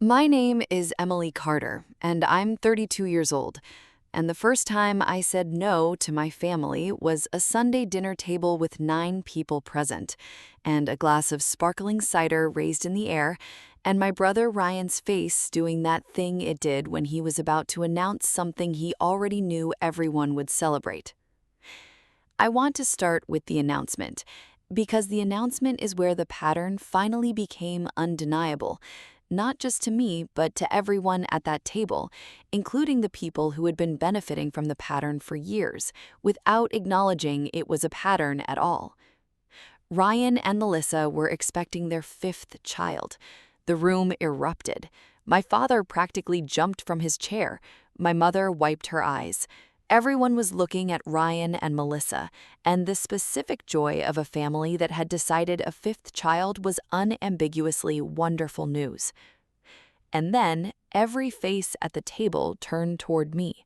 My name is Emily Carter, and I'm 32 years old. And the first time I said no to my family was a Sunday dinner table with 9 people present, and a glass of sparkling cider raised in the air, and my brother Ryan's face doing that thing it did when he was about to announce something he already knew everyone would celebrate. I want to start with the announcement, because the announcement is where the pattern finally became undeniable, not just to me, but to everyone at that table, including the people who had been benefiting from the pattern for years, without acknowledging it was a pattern at all. Ryan and Melissa were expecting their 5th child. The room erupted. My father practically jumped from his chair. My mother wiped her eyes. Everyone was looking at Ryan and Melissa, and the specific joy of a family that had decided a 5th child was unambiguously wonderful news. And then every face at the table turned toward me.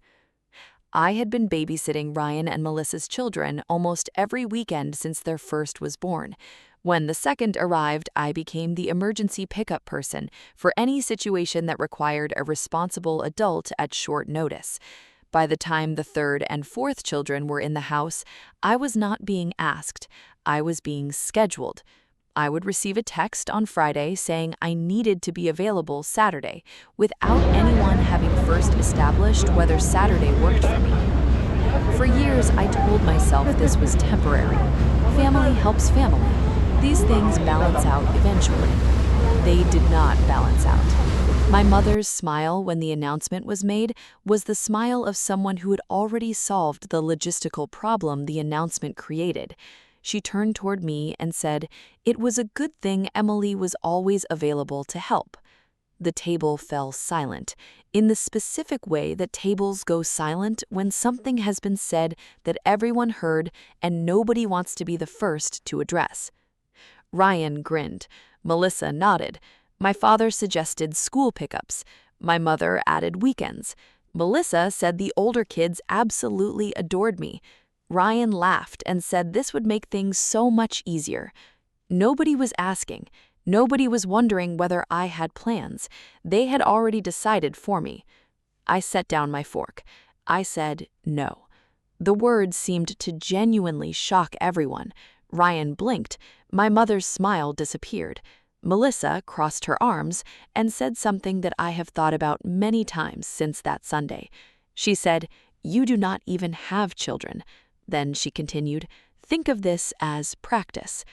I had been babysitting Ryan and Melissa's children almost every weekend since their first was born. When the second arrived, I became the emergency pickup person for any situation that required a responsible adult at short notice. By the time the third and fourth children were in the house, I was not being asked, I was being scheduled. I would receive a text on Friday saying I needed to be available Saturday, without anyone having first established whether Saturday worked for me. For years, I told myself this was temporary. Family helps family. These things balance out eventually. They did not balance out. My mother's smile when the announcement was made was the smile of someone who had already solved the logistical problem the announcement created. She turned toward me and said, "It was a good thing Emily was always available to help." The table fell silent, in the specific way that tables go silent when something has been said that everyone heard and nobody wants to be the first to address. Ryan grinned. Melissa nodded. My father suggested school pickups. My mother added weekends. Melissa said the older kids absolutely adored me. Ryan laughed and said this would make things so much easier. Nobody was asking. Nobody was wondering whether I had plans. They had already decided for me. I set down my fork. I said no. The words seemed to genuinely shock everyone. Ryan blinked. My mother's smile disappeared. Melissa crossed her arms and said something that I have thought about many times since that Sunday. She said, "You do not even have children." Then she continued, "Think of this as practice."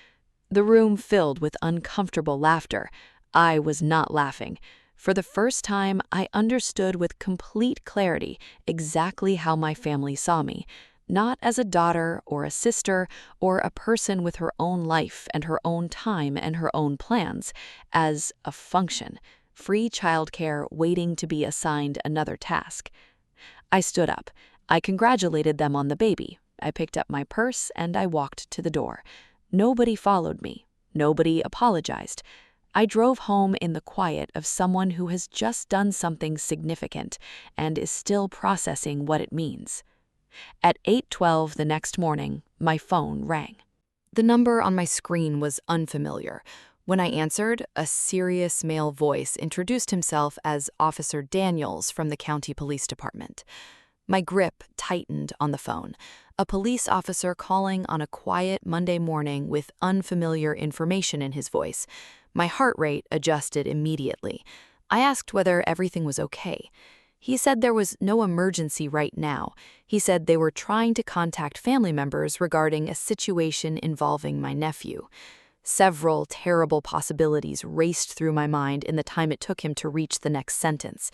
The room filled with uncomfortable laughter. I was not laughing. For the first time, I understood with complete clarity exactly how my family saw me. Not as a daughter or a sister or a person with her own life and her own time and her own plans, as a function, free childcare waiting to be assigned another task. I stood up. I congratulated them on the baby. I picked up my purse and I walked to the door. Nobody followed me. Nobody apologized. I drove home in the quiet of someone who has just done something significant and is still processing what it means. At 8:12 the next morning, my phone rang. The number on my screen was unfamiliar. When I answered, a serious male voice introduced himself as Officer Daniels from the county police department. My grip tightened on the phone. A police officer calling on a quiet Monday morning with unfamiliar information in his voice. My heart rate adjusted immediately. I asked whether everything was okay. He said there was no emergency right now. He said they were trying to contact family members regarding a situation involving my nephew. Several terrible possibilities raced through my mind in the time it took him to reach the next sentence.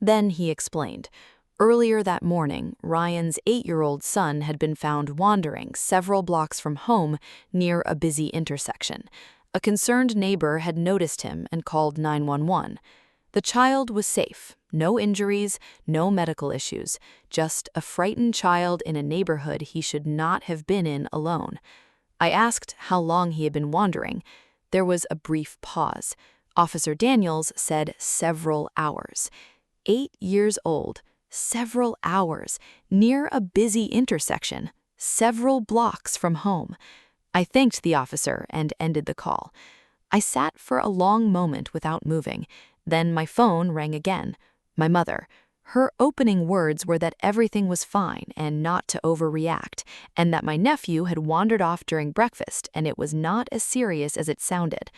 Then he explained. Earlier that morning, Ryan's 8-year-old son had been found wandering several blocks from home near a busy intersection. A concerned neighbor had noticed him and called 911. The child was safe, no injuries, no medical issues, just a frightened child in a neighborhood he should not have been in alone. I asked how long he had been wandering. There was a brief pause. Officer Daniels said several hours. 8 years old, several hours, near a busy intersection, several blocks from home. I thanked the officer and ended the call. I sat for a long moment without moving. Then my phone rang again. My mother. Her opening words were that everything was fine and not to overreact, and that my nephew had wandered off during breakfast and it was not as serious as it sounded.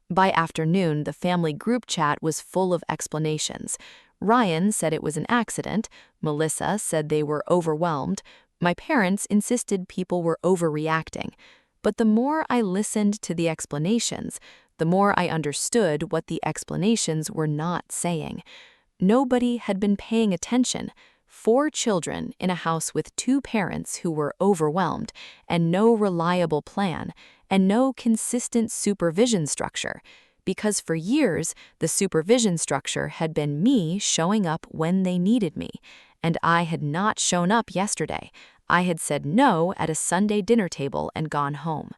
By afternoon, the family group chat was full of explanations. Ryan said it was an accident. Melissa said they were overwhelmed. My parents insisted people were overreacting. But the more I listened to the explanations, the more I understood what the explanations were not saying. Nobody had been paying attention. 4 children in a house with 2 parents who were overwhelmed, and no reliable plan, and no consistent supervision structure. Because for years, the supervision structure had been me showing up when they needed me, and I had not shown up yesterday. I had said no at a Sunday dinner table and gone home.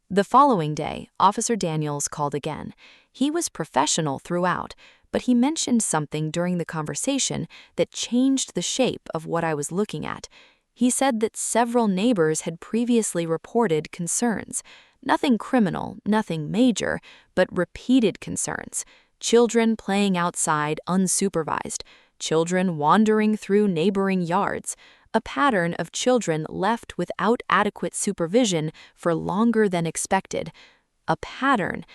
The following day, Officer Daniels called again. He was professional throughout, but he mentioned something during the conversation that changed the shape of what I was looking at. He said that several neighbors had previously reported concerns. Nothing criminal, nothing major, but repeated concerns. Children playing outside unsupervised. Children wandering through neighboring yards. A pattern of children left without adequate supervision for longer than expected. A pattern.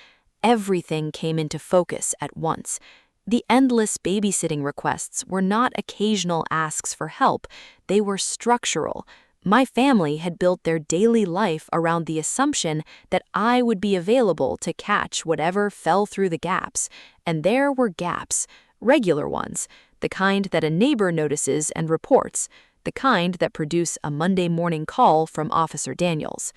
Everything came into focus at once. The endless babysitting requests were not occasional asks for help, they were structural. My family had built their daily life around the assumption that I would be available to catch whatever fell through the gaps. And there were gaps, regular ones, the kind that a neighbor notices and reports, the kind that produce a Monday morning call from Officer Daniels.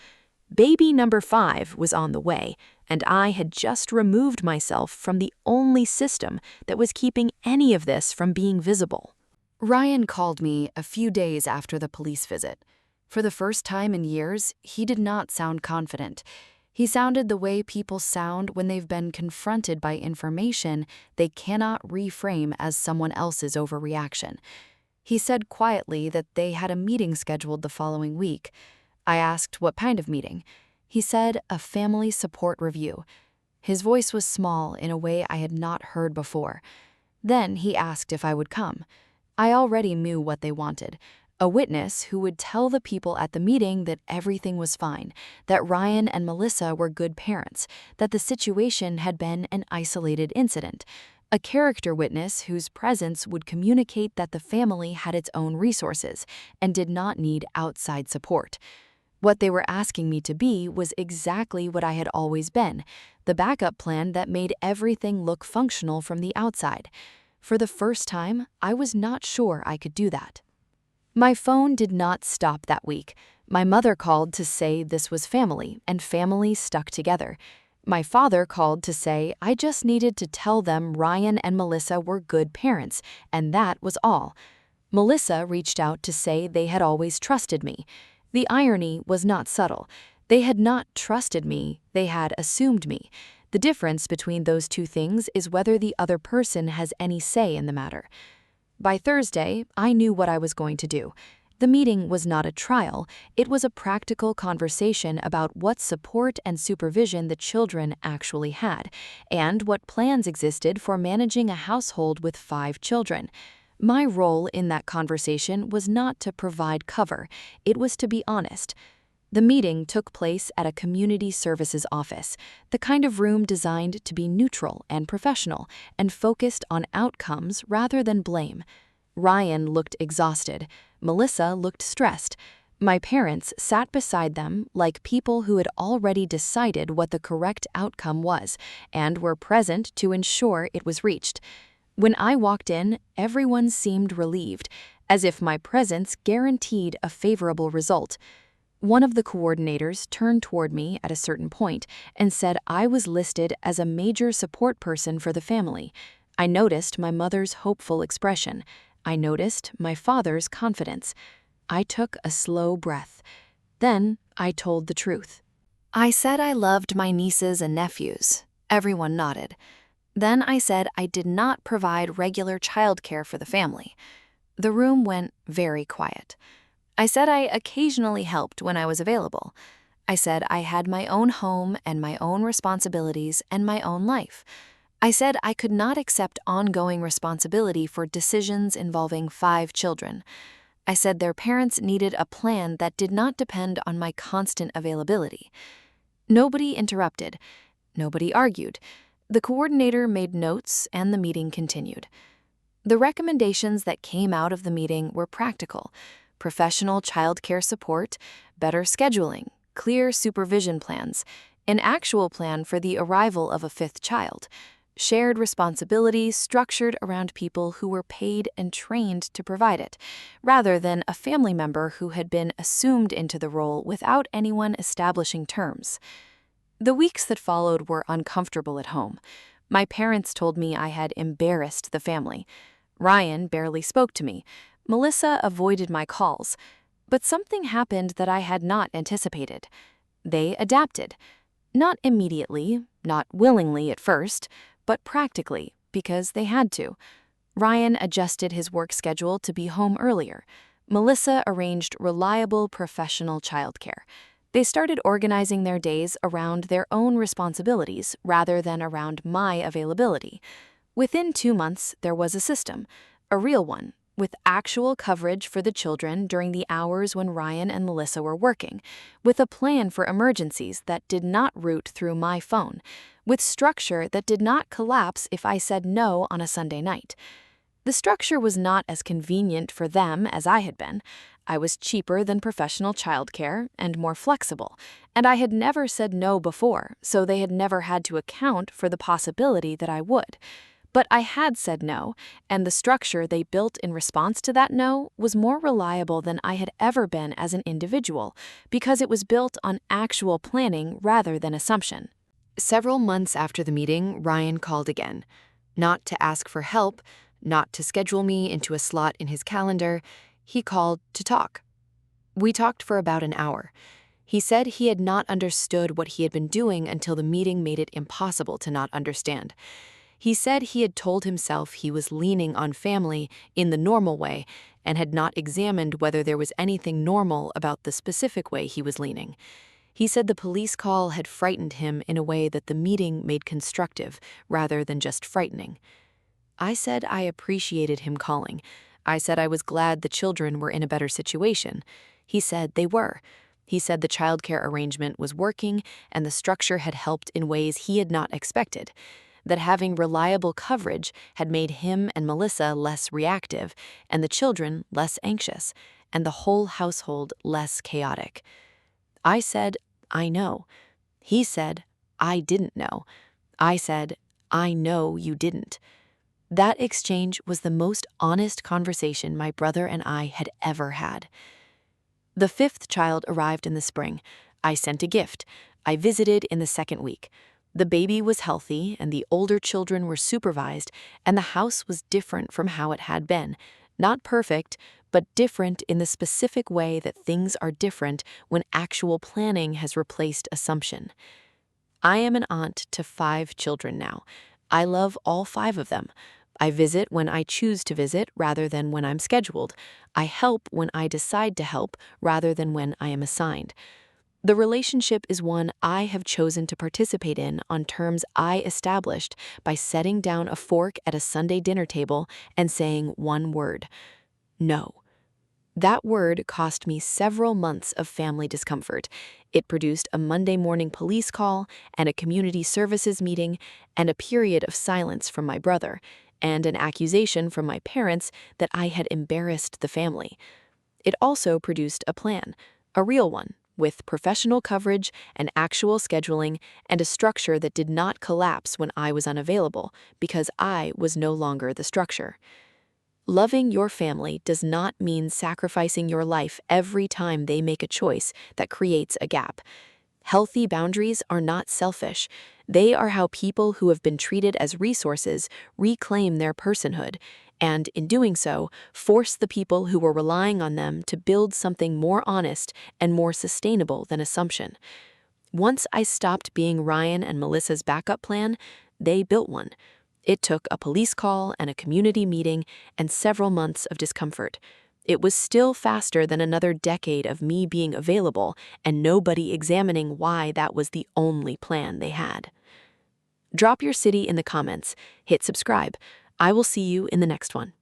Baby number 5 was on the way, and I had just removed myself from the only system that was keeping any of this from being visible. Ryan called me a few days after the police visit. For the first time in years, he did not sound confident. He sounded the way people sound when they've been confronted by information they cannot reframe as someone else's overreaction. He said quietly that they had a meeting scheduled the following week. I asked what kind of meeting. He said a family support review. His voice was small in a way I had not heard before. Then he asked if I would come. I already knew what they wanted. A witness who would tell the people at the meeting that everything was fine, that Ryan and Melissa were good parents, that the situation had been an isolated incident. A character witness whose presence would communicate that the family had its own resources and did not need outside support. What they were asking me to be was exactly what I had always been, the backup plan that made everything look functional from the outside. For the first time, I was not sure I could do that. My phone did not stop that week. My mother called to say this was family, and family stuck together. My father called to say I just needed to tell them Ryan and Melissa were good parents, and that was all. Melissa reached out to say they had always trusted me. The irony was not subtle. They had not trusted me, they had assumed me. The difference between those two things is whether the other person has any say in the matter. By Thursday, I knew what I was going to do. The meeting was not a trial, it was a practical conversation about what support and supervision the children actually had, and what plans existed for managing a household with 5 children. My role in that conversation was not to provide cover, it was to be honest. The meeting took place at a community services office, the kind of room designed to be neutral and professional, and focused on outcomes rather than blame. Ryan looked exhausted. Melissa looked stressed. My parents sat beside them like people who had already decided what the correct outcome was, and were present to ensure it was reached. When I walked in, everyone seemed relieved, as if my presence guaranteed a favorable result. One of the coordinators turned toward me at a certain point and said I was listed as a major support person for the family. I noticed my mother's hopeful expression. I noticed my father's confidence. I took a slow breath. Then I told the truth. I said I loved my nieces and nephews. Everyone nodded. Then I said I did not provide regular childcare for the family. The room went very quiet. I said I occasionally helped when I was available. I said I had my own home and my own responsibilities and my own life. I said I could not accept ongoing responsibility for decisions involving 5 children. I said their parents needed a plan that did not depend on my constant availability. Nobody interrupted. Nobody argued. The coordinator made notes and the meeting continued. The recommendations that came out of the meeting were practical: professional childcare support, better scheduling, clear supervision plans, an actual plan for the arrival of a 5th child, shared responsibility structured around people who were paid and trained to provide it, rather than a family member who had been assumed into the role without anyone establishing terms. The weeks that followed were uncomfortable at home. My parents told me I had embarrassed the family. Ryan barely spoke to me. Melissa avoided my calls. But something happened that I had not anticipated. They adapted. Not immediately, not willingly at first, but practically, because they had to. Ryan adjusted his work schedule to be home earlier. Melissa arranged reliable professional childcare. They started organizing their days around their own responsibilities rather than around my availability. Within 2 months, there was a system, a real one, with actual coverage for the children during the hours when Ryan and Melissa were working, with a plan for emergencies that did not route through my phone, with structure that did not collapse if I said no on a Sunday night. The structure was not as convenient for them as I had been. I was cheaper than professional childcare and more flexible, and I had never said no before, so they had never had to account for the possibility that I would. But I had said no, and the structure they built in response to that no was more reliable than I had ever been as an individual, because it was built on actual planning rather than assumption. Several months after the meeting, Ryan called again. Not to ask for help, not to schedule me into a slot in his calendar. He called to talk. We talked for about an hour. He said he had not understood what he had been doing until the meeting made it impossible to not understand. He said he had told himself he was leaning on family in the normal way and had not examined whether there was anything normal about the specific way he was leaning. He said the police call had frightened him in a way that the meeting made constructive rather than just frightening. I said I appreciated him calling. I said I was glad the children were in a better situation. He said they were. He said the childcare arrangement was working and the structure had helped in ways he had not expected, that having reliable coverage had made him and Melissa less reactive and the children less anxious and the whole household less chaotic. I said, I know. He said, I didn't know. I said, I know you didn't. That exchange was the most honest conversation my brother and I had ever had. The 5th child arrived in the spring. I sent a gift. I visited in the 2nd week. The baby was healthy and the older children were supervised, and the house was different from how it had been. Not perfect, but different in the specific way that things are different when actual planning has replaced assumption. I am an aunt to 5 children now. I love all 5 of them. I visit when I choose to visit rather than when I'm scheduled. I help when I decide to help rather than when I am assigned. The relationship is one I have chosen to participate in on terms I established by setting down a fork at a Sunday dinner table and saying one word: no. That word cost me several months of family discomfort. It produced a Monday morning police call and a community services meeting and a period of silence from my brother and an accusation from my parents that I had embarrassed the family. It also produced a plan, a real one, with professional coverage and actual scheduling and a structure that did not collapse when I was unavailable because I was no longer the structure. Loving your family does not mean sacrificing your life every time they make a choice that creates a gap. Healthy boundaries are not selfish. They are how people who have been treated as resources reclaim their personhood, and in doing so, force the people who were relying on them to build something more honest and more sustainable than assumption. Once I stopped being Ryan and Melissa's backup plan, they built one. It took a police call and a community meeting and several months of discomfort. It was still faster than another decade of me being available and nobody examining why that was the only plan they had. Drop your city in the comments. Hit subscribe. I will see you in the next one.